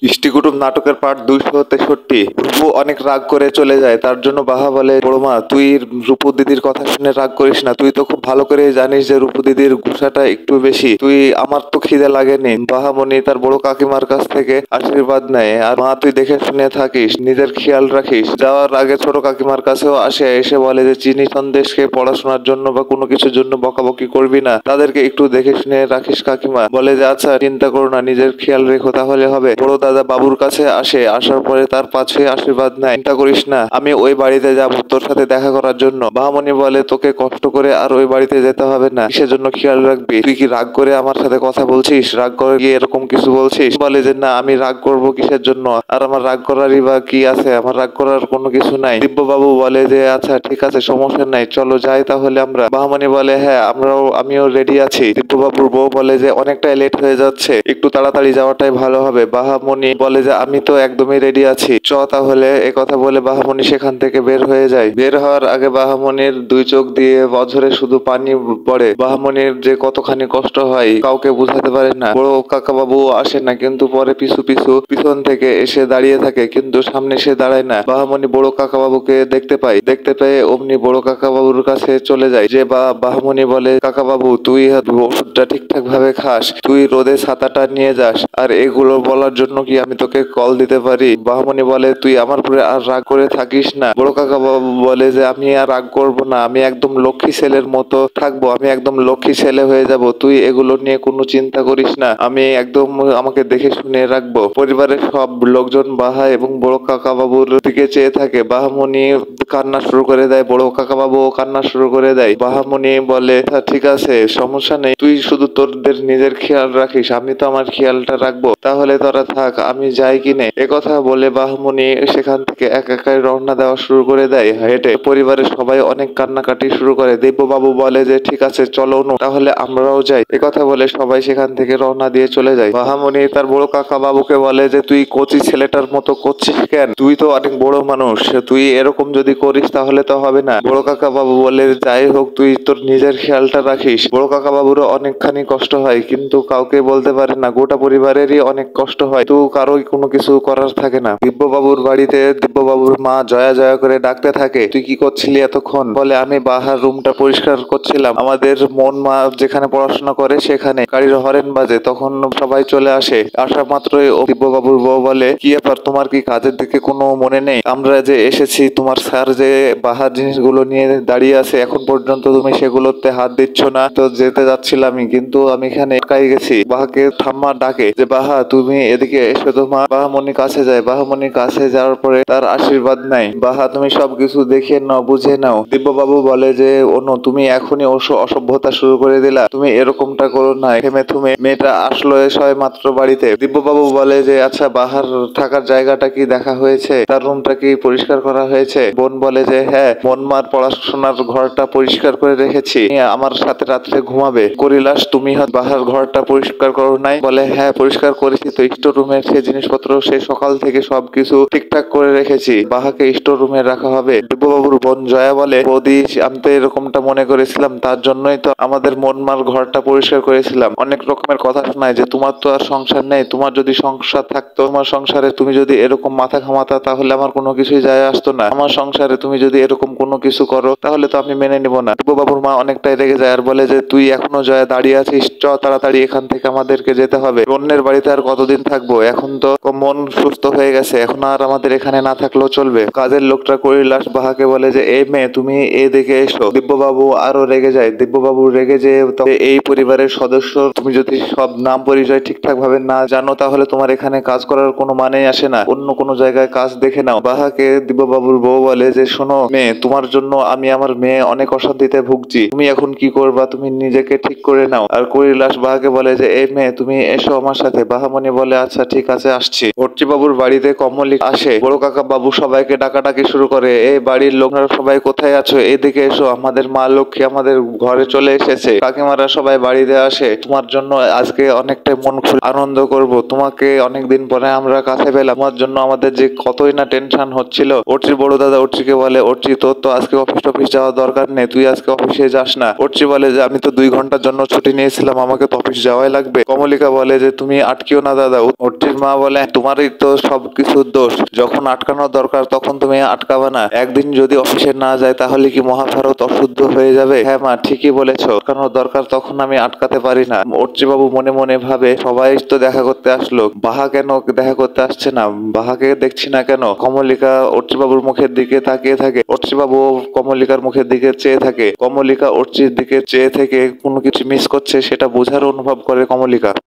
ইষ্টিকুটুম নাটকের পার্ট 263। রূপু অনেক রাগ করে চলে যায়। তার জন্য বাহা বলে, বড়মা তুই রূপু দিদির কথা শুনে রাগ করিস না। তুই তো খুব ভালো করে জানিস যে রূপু দিদির গুসাটা একটু বেশি। তুই আমার তো খিদে লাগেনি। বাহামণি তার বড় কাকিমার কাছ থেকে আশীর্বাদ নেয়, আর মা তুই দেখে শুনে থাকিস, নিজের খেয়াল রাখিস। যাওয়ার আগে ছোট কাকিমার কাছেও আসে, এসে বলে যে চিনি সন্দেশকে পড়াশোনার জন্য বা কোনো কিছুর জন্য বকাবকি করবি না, তাদেরকে একটু দেখে শুনে রাখিস। কাকিমা বলে যে আচ্ছা চিন্তা করো না, নিজের খেয়াল রেখো তাহলে হবে। বড় দাদা বাবুর কাছে আসে, আসার পরে তার পাশে আশীর্বাদ নেয়। চিন্তা করিস না, আমি ওই বাড়িতে যাব তোর সাথে দেখা করার জন্য। বাহামণি বলে তোকে কষ্ট করে আর ওই বাড়িতে যেতে হবে না, কিসের জন্য খেয়াল রাখবি? তুই কি রাগ করে আমার সাথে কথা বলছিস? রাগ করে গিয়ে এরকম কিছু বলছিস? বলে যে না, আমি রাগ করব কিসের জন্য? আর আমার রাগ করারই বা কি আছে? আমার রাগ করার কোনো কিছু নাই। দিব্যবাবু বলে যে আচ্ছা ঠিক আছে, সমস্যা নাই, চলো যাই তাহলে আমরা। বাহামণি বলে হ্যাঁ আমিও রেডি আছি। দিব্যবাবুর বউ বলে যে অনেকটাই লেট হয়ে যাচ্ছে, একটু তাড়াতাড়ি যাওয়াটাই ভালো হবে। বাহামণি বলে যে আমি তো একদমই রেডি আছি, চ তাহলে। একথা বলে বাহামণি সেখান থেকে বের হয়ে যায়। বের হওয়ার আগে বাহামণির দুই চোখ দিয়ে অঝরে শুধু পানি পড়ে। বাহামণির যে কতখানি কষ্ট হয় কাউকে বুঝাতে পারে না। বড় কাকা বাবু আসে না, কিন্তু পরে পিছু পিছু পিছন থেকে এসে দাঁড়িয়ে থাকে, কিন্তু সামনে সে দাঁড়ায় না। বাহামণি বড় কাকা বাবুকে দেখতে পায়, দেখতে পেয়ে অমনি বড় কাকা বাবুর কাছে চলে যায়। যে বাহামণি বলে কাকা বাবু তুই ওষুধটা ঠিকঠাক ভাবে খাস, তুই রোদে ছাতাটা নিয়ে যাস, আর এগুলো বলার জন্য কি আমি তোকে কল দিতে পারি? বাহামণি বলে তুই আমার উপরে আর রাগ করে থাকিস না। বড় কাকা বাবু বলে যে আমি আর রাগ করবো না, আমি একদম লক্ষ্মী ছেলের মতো থাকবো, আমি একদম লক্ষ্মী ছেলে হয়ে যাব। তুই এগুলো নিয়ে কোনো চিন্তা করিস না, আমি একদম আমাকে দেখে শুনে রাখবো। পরিবারের সব লোকজন বাহা এবং বড় কাকা বাবুর দিকে চেয়ে থাকে। বাহামণি কান্না শুরু করে দেয়, বড় কাকা বাবু কান্না শুরু করে দেয়। বাহামণি বলে ঠিক আছে, সমস্যা নেই, তুই শুধু তোদের নিজের খেয়াল রাখিস, আমি তো আমার খেয়ালটা রাখবো, তাহলে তোরা থাক, আমি যাই কিনে। একথা বলে বাহামণি সেখান থেকে একাই রওনা দেওয়া শুরু করে দেয় হেঁটে। পরিবারের সবাই অনেক কান্নাকাটি শুরু করে। দিব্যবাবু বলে যে ঠিক আছে চলো তাহলে আমরাও যাই। একথা বলে সবাই সেখান থেকে রওনা দিয়ে চলে যায়। বাহামণি তার বড় কাকা বাবুকে বলে যে তুই কচি ছেলেটার মতো করছিস কেন? তুই তো অনেক বড় মানুষ, তুই এরকম যদি করিস তাহলে তো হবে না। বড় কাকা বাবু বলে যাই হোক, তুই তোর নিজের খেয়ালটা রাখিস। বড় কাকা বাবুরও অনেকখানি কষ্ট হয়, কিন্তু কাউকে বলতে পারে না। গোটা পরিবারেরই অনেক কষ্ট হয়, তো কারোই কোনো কিছু করার থাকে না। দিব্যবাবুর বাড়িতে দিব্যবাবুর মা জয়া জয়া করে ডাকতে থাকে, তুই কি করছিলি এতক্ষণ? বলে আমি বাহার রুমটা পরিষ্কার করছিলাম, আমাদের মন মা যেখানে পড়াশোনা করে সেখানে গাড়ির হরেন বাজে, তখন সবাই চলে আসে। আসা মাত্রই দিব্যবাবুর বউ বলে কি ব্যাপার, তোমার কি কাজের দিকে কোনো মনে নেই? আমরা যে এসেছি, তোমার স্যার যে বাহার জিনিসগুলো নিয়ে দাঁড়িয়ে আছে, এখন পর্যন্ত তুমি সেগুলোতে হাত দিচ্ছ না। তো যেতে যাচ্ছিলামই, কিন্তু আমি এখানে একাই গেছি। বাহাকে ঠাম্মা ডাকে যে বাহা তুমি এদিকে এসো তো। মা বাহামণির কাছে যায়, বাহামণির কাছে যাওয়ার পরে তার আশীর্বাদ নেয়। বাহা তুমি সবকিছু দেখে নাও, বুঝে নাও। দিব্যবাবু বলে যে অনু তুমি এখনই অসভ্যতা শুরু করে দিলা, তুমি এরকমটা করো না। থেমে থুমে মেয়েটা আসলো সবে মাত্র বাড়িতে। দিব্যবাবু বলে যে আচ্ছা বাহার থাকার জায়গাটা কি দেখা হয়েছে? তার রুমটা কি পরিষ্কার করা হয়েছে? বোন বলে যে হ্যাঁ, মনমার পড়াশোনার ঘরটা পরিষ্কার করে রেখেছি, আমার সাথে রাত্রে ঘুমাবে। করিলাস তুমি বাহার ঘরটা পরিষ্কার করো নাই? বলে হ্যাঁ পরিষ্কার করেছি তো, স্টোর রুমের সে জিনিসপত্র সে সকাল থেকে সবকিছু ঠিকঠাক করে রেখেছি, বাহাকে স্টোর রুমে রাখা হবে। দিব্যবাবুর বোন জয়া বলে বৌদি আমি তো এরকমটা মনে করেছিলাম, তার জন্যই তো আমাদের মনমার ঘরটা পরিষ্কার করেছিলাম। অনেক রকমের কথা শোনায় যে তোমার তো আর সংসার নেই, তোমার যদি সংসার থাকতো, তোমার সংসারে তুমি যদি এরকম মাথা ঘামাতা তাহলে আমার কোনো কিছুই যায় আসতো না। আমার সংসারে তুমি যদি এরকম কোনো কিছু করো তাহলে তো আমি মেনে নিব না। দিব্যবাবুর মা অনেকটাই রেগে যায়, আর বলে যে তুই এখনো জয়া দাঁড়িয়ে আছিস, চ তাড়াতাড়ি এখান থেকে আমাদেরকে যেতে হবে। অন্যের বাড়িতে আর কতদিন থাকবো? এখন তো মন সুস্থ হয়ে গেছে, এখন আর আমাদের এখানে না থাকলেও চলবে। কাজের লোকটা কৈলাস বাহাকে বলে যে এই মেয়ে তুমি এদিকে এসো। দিব্যবাবু আরো রেগে যায়। দিব্যবাবু রেগে যে এই পরিবারের সদস্য, তুমি যদি সব নাম পরিচয় ঠিকঠাক ভাবে না জানো তাহলে তোমার এখানে কাজ করার কোনো মানেই আসে না, অন্য কোনো জায়গায় কাজ দেখে নাও। বাহাকে দিব্যবাবুর বউ বলে যে শোনো মেয়ে, তোমার জন্য আমি আমার মেয়ে অনেক অশান্তিতে ভুগছি, তুমি এখন কি করবা তুমি নিজেকে ঠিক করে নাও। আর কৈলাস বাহাকে বলে যে এই মেয়ে তুমি এসো আমার সাথে। বাহামণি বলে আচ্ছা ঠিক আছে আসছি। অর্চি বাবুর বাড়িতে কমলি আসে। বড় কাকা বাবু সবাইকে ডাকাডাকি শুরু করে, এই বাড়ির লোকরা সবাই কোথায় আছো? এদিকে এসো, আমাদের মা লক্ষ্মী আমাদের ঘরে চলে এসেছে। কাকিমারা সবাই বাড়িতে আসে, তোমার জন্য আজকে অনেকটাই মন খুলে আনন্দ করব, তোমাকে অনেকদিন পরে আমরা কাছে পেলাম, তোমার জন্য আমাদের যে কতই না টেনশন হচ্ছিল। অর্চির বড় দাদা অর্চিকে বলে অর্চি তোর তো আজকে অফিস যাওয়ার দরকার নেই, তুই আজকে অফিসে যাস না। অর্চি বলে যে আমি তো 2 ঘন্টার জন্য ছুটি নিয়েছিলাম, আমাকে তো অফিস যাওয়াই লাগবে। কমলিকা বলে যে তুমি আটকিও না দাদা। অর্চি অর্চির মা বলে, তোমারই তো সবকিছুর দোষ, যখন আটকানোর দরকার তখন তুমি আটকাবে না। একদিন যদি অফিসে না যায় তাহলে কি মহাভারত অশুদ্ধ হয়ে যাবে? হ্যাঁ মা, ঠিকই বলেছ, আটকানোর দরকার তখন আমি আটকাতে পারি না। অর্চি বাবু মনে মনে ভাবে, সবাই তো দেখা করতে আসলো, বাহা কেন দেখা করতে আসছে না? বাহাকে দেখছি না কেন? কমলিকা অর্চি বাবুর মুখের দিকে তাকিয়ে থাকে, অর্চি বাবু কমলিকার মুখের দিকে চেয়ে থাকে। কমলিকা অর্চির দিকে চেয়ে থেকে কোনো কিছু মিস করছে সেটা বোঝার অনুভব করে কমলিকা।